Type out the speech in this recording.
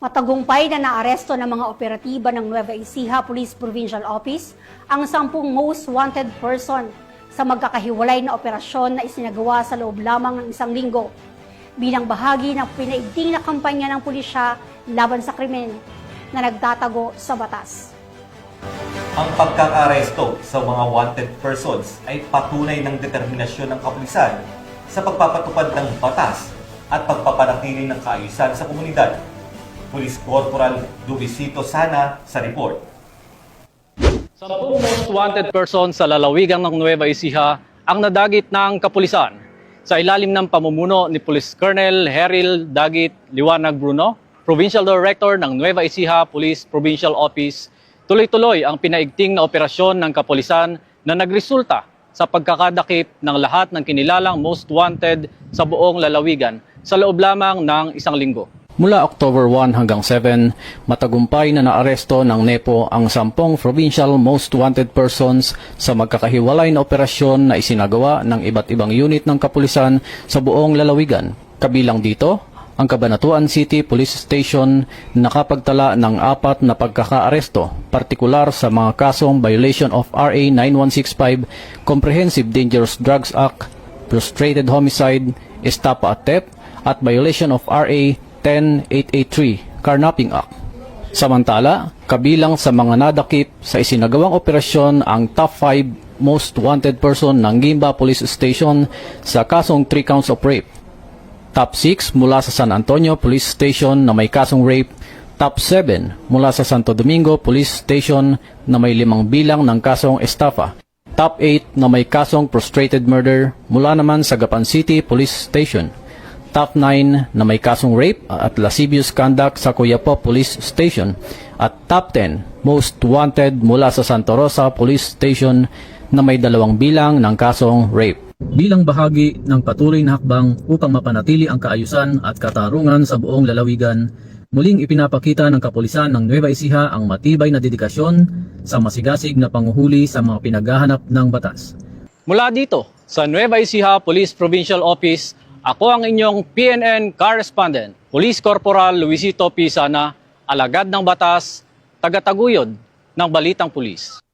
Matagumpay na naaresto ng mga operatiba ng Nueva Ecija Police Provincial Office ang 10 most wanted person sa magkakahiwalay na operasyon na isinagawa sa loob lamang ng isang linggo bilang bahagi ng pinaigting na kampanya ng pulisya laban sa krimen na nagtatago sa batas. Ang pagkakaresto sa mga wanted persons ay patunay ng determinasyon ng kapulisan sa pagpapatupad ng batas at pagpapanatili ng kaayusan sa komunidad. Police Corporal Dubisito Sana sa report. 10 most wanted person sa lalawigan ng Nueva Ecija ang nadagit ng kapulisan sa ilalim ng pamumuno ni Police Colonel Heril Dagit Liwanag Bruno, Provincial Director ng Nueva Ecija Police Provincial Office. Tuloy-tuloy ang pinaigting na operasyon ng kapulisan na nagresulta sa pagkakadakip ng lahat ng kinilalang most wanted sa buong lalawigan sa loob lamang ng isang linggo. Mula October 1 hanggang 7, matagumpay na naaresto ng NEPO ang 10 provincial most wanted persons sa magkakahiwalay na operasyon na isinagawa ng iba't ibang unit ng kapulisan sa buong lalawigan. Kabilang dito, ang Cabanatuan City Police Station nakapagtala ng 4 na pagkakaaresto, partikular sa mga kasong violation of RA 9165, Comprehensive Dangerous Drugs Act, Frustrated Homicide, Estafa at Theft, at violation of RA 10883, Carnapping Act. Samantala, kabilang sa mga nadakip sa isinagawang operasyon ang top 5 most wanted person ng Guimba Police Station sa kasong 3 counts of rape. Top 6 mula sa San Antonio Police Station na may kasong rape. Top 7 mula sa Santo Domingo Police Station na may 5 bilang ng kasong estafa. Top 8 na may kasong frustrated murder mula naman sa Gapan City Police Station. Top 9 na may kasong rape at lascivious conduct sa Coyapo Police Station. At Top 10 most wanted mula sa Santa Rosa Police Station na may 2 bilang ng kasong rape. Bilang bahagi ng patuloy na hakbang upang mapanatili ang kaayusan at katarungan sa buong lalawigan, muling ipinapakita ng kapulisan ng Nueva Ecija ang matibay na dedikasyon sa masigasig na panguhuli sa mga pinaghahanap ng batas. Mula dito sa Nueva Ecija Police Provincial Office, ako ang inyong PNN correspondent, Police Corporal Luisito P. Sana, alagad ng batas, tagataguyod ng Balitang Pulis.